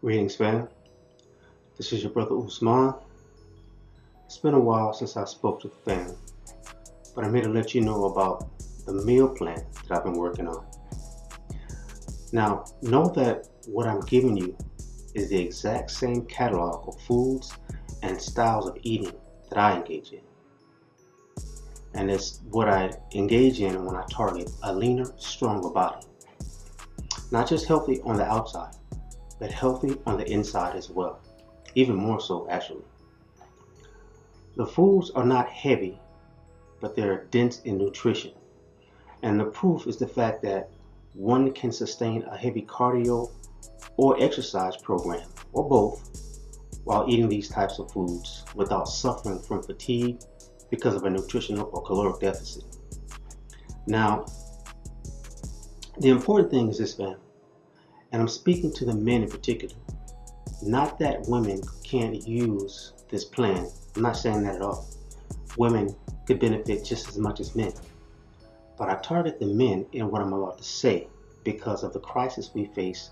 Greetings, fam. This is your brother Usman. It's been a while since I spoke to the fam, but I'm here to let you know about the meal plan that I've been working on. Now, know that what I'm giving you is the exact same catalog of foods and styles of eating that I engage in. And it's what I engage in when I target a leaner, stronger body. Not just healthy on the outside, but healthy on the inside as well. Even more so, actually. The foods are not heavy, but they're dense in nutrition. And the proof is the fact that one can sustain a heavy cardio or exercise program, or both, while eating these types of foods without suffering from fatigue because of a nutritional or caloric deficit. Now, the important thing is this, fam, and I'm speaking to the men in particular. Not that women can't use this plan. I'm not saying that at all. Women could benefit just as much as men. But I target the men in what I'm about to say because of the crisis we face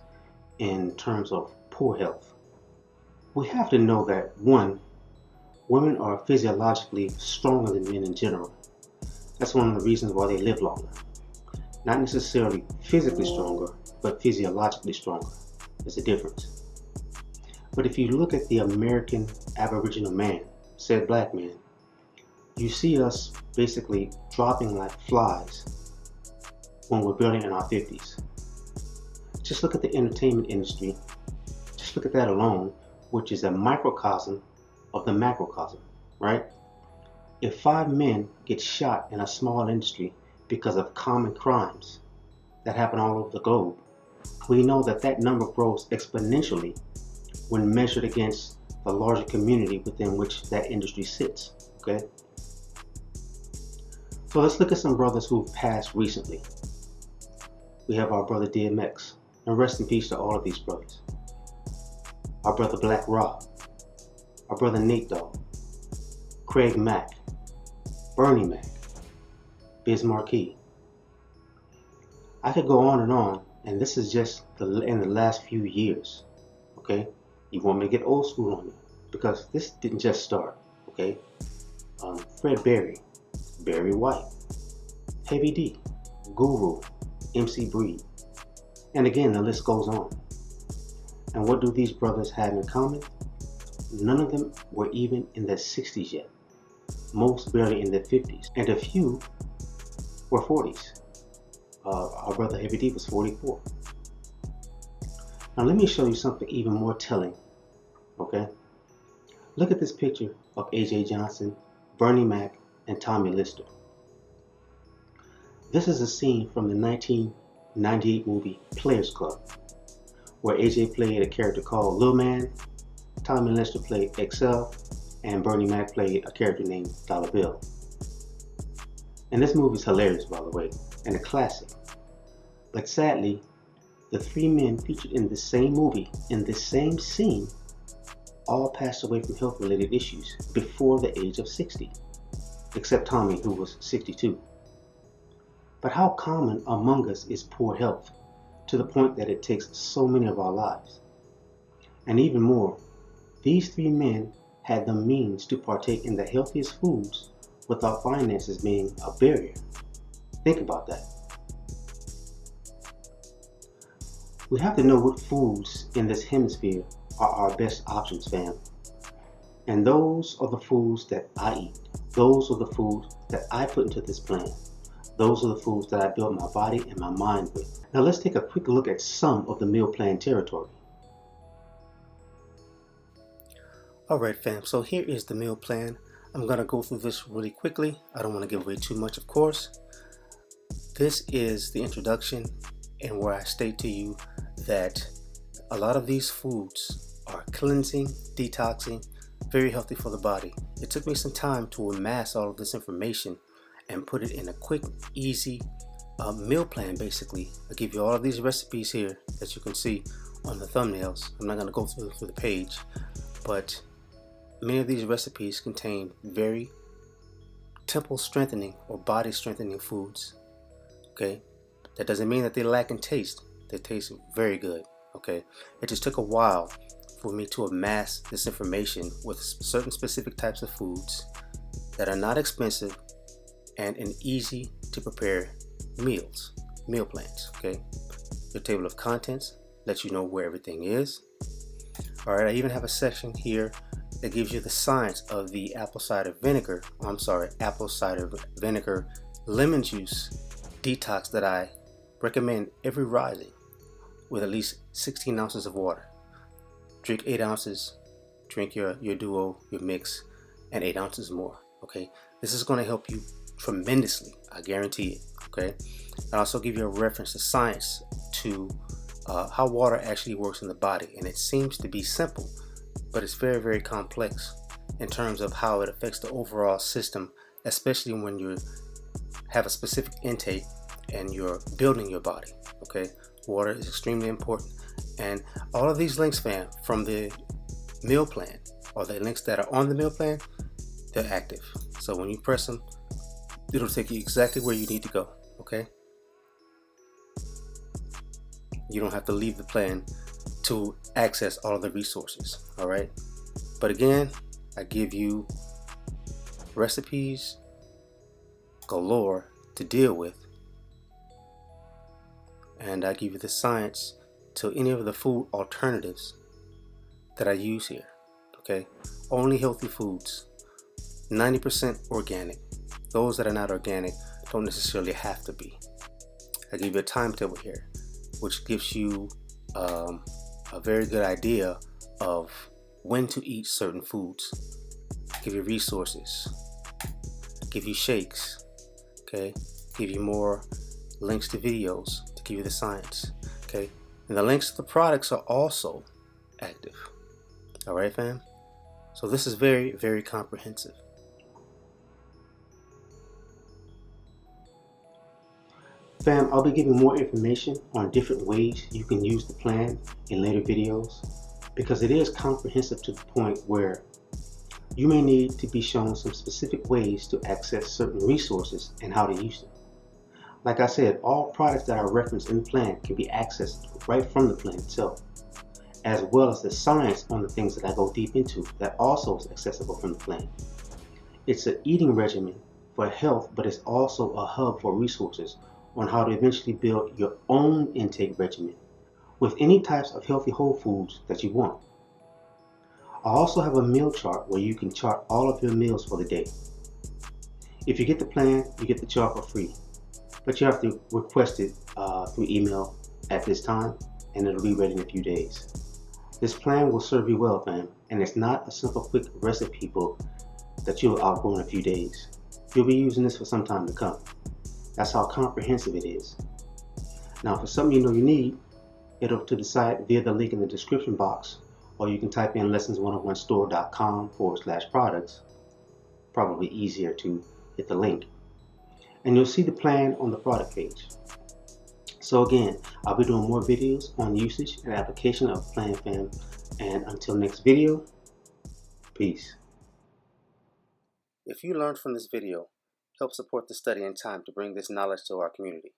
in terms of poor health. We have to know that, one, women are physiologically stronger than men in general. That's one of the reasons why they live longer. Not necessarily physically stronger, but physiologically stronger. There's a difference. But if you look at the American Aboriginal man, said black man, you see us basically dropping like flies when we're barely in our 50s. Just look at the entertainment industry. Just look at that alone, which is a microcosm of the macrocosm, right? If 5 men get shot in a small industry because of common crimes that happen all over the globe, we know that that number grows exponentially when measured against the larger community within which that industry sits, okay? So let's look at some brothers who've passed recently. We have our brother DMX, and rest in peace to all of these brothers. Our brother Black Rob, our brother Nate Dogg, Craig Mack, Bernie Mac, Biz Markie. I could go on, and this is just in the last few years, okay? You want me to get old school on you, because this didn't just start, okay? Fred Berry, Barry White, Heavy D, Guru, MC Breed, and again the list goes on. And what do these brothers have in common? None of them were even in their 60s yet. Most barely in their 50s, and a few were 40s. Our brother Heavy D was 44. Now let me show you something even more telling, okay? Look at this picture of AJ Johnson, Bernie Mac, and Tommy Lister. This is a scene from the 1998 movie Players Club, where AJ played a character called Lil Man, Tommy Lister played XL, and Bernie Mac played a character named Dollar Bill. And this movie is hilarious, by the way, and a classic. But sadly, the 3 men featured in the same movie, in the same scene, all passed away from health-related issues before the age of 60, except Tommy, who was 62. But how common among us is poor health, to the point that it takes so many of our lives? And even more, these 3 men had the means to partake in the healthiest foods without finances being a barrier. Think about that. We have to know what foods in this hemisphere are our best options, fam. And those are the foods that I eat. Those are the foods that I put into this plan. Those are the foods that I build my body and my mind with. Now let's take a quick look at some of the meal plan territory. Alright, fam, so here is the meal plan. I'm going to go through this really quickly. I don't want to give away too much, of course. This is the introduction, and where I state to you that a lot of these foods are cleansing, detoxing, very healthy for the body. It took me some time to amass all of this information and put it in a quick, easy meal plan, basically. I'll give you all of these recipes here that you can see on the thumbnails. I'm not going to go through the page, but many of these recipes contain very temple strengthening or body strengthening foods. Okay, that doesn't mean that they lack in taste. They taste very good. Okay, it just took a while for me to amass this information with certain specific types of foods that are not expensive and an easy to prepare meal plans. Okay, the table of contents lets you know where everything is. All right, I even have a section here that gives you the science of the apple cider vinegar lemon juice detox that I recommend every rising with at least 16 ounces of water. Drink 8 ounces, drink your duo, your mix, and 8 ounces more. Okay, this is going to help you tremendously, I guarantee it. Okay, I also give you a reference to science to how water actually works in the body, and it seems to be simple, but it's very, very complex in terms of how it affects the overall system, especially when you have a specific intake and you're building your body. Okay, water is extremely important, and all of these links, fam, from the meal plan, or the links that are on the meal plan, they're active. So when you press them, it'll take you exactly where you need to go. Okay, you don't have to leave the plan to access all of the resources. All right, but again, I give you recipes galore to deal with, and I give you the science to any of the food alternatives that I use here. Okay, only healthy foods, 90% organic. Those that are not organic don't necessarily have to be. I give you a timetable here, which gives you a very good idea of when to eat certain foods. Give you resources, give you shakes, okay, give you more links to videos to give you the science, okay, and the links to the products are also active. All right, fam. So this is very, very comprehensive. Fam, I'll be giving more information on different ways you can use the plan in later videos, because it is comprehensive to the point where you may need to be shown some specific ways to access certain resources and how to use them. Like I said, all products that are referenced in the plan can be accessed right from the plan itself, as well as the science on the things that I go deep into that also is accessible from the plan. It's an eating regimen for health, but it's also a hub for resources on how to eventually build your own intake regimen with any types of healthy whole foods that you want. I also have a meal chart where you can chart all of your meals for the day. If you get the plan, you get the chart for free, but you have to request it through email at this time, and it'll be ready in a few days. This plan will serve you well, fam, and it's not a simple quick recipe book that you'll outgrow in a few days. You'll be using this for some time to come. That's how comprehensive it is. Now, for something you know you need, head over to the site via the link in the description box, or you can type in lessons101store.com/products. Probably easier to hit the link, and you'll see the plan on the product page. So again, I'll be doing more videos on usage and application of Plan, fam, and until next video, peace. If you learned from this video, help support the study and time to bring this knowledge to our community.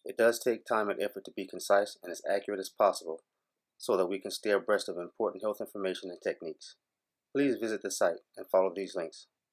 It does take time and effort to be concise and as accurate as possible so that we can stay abreast of important health information and techniques. Please visit the site and follow these links.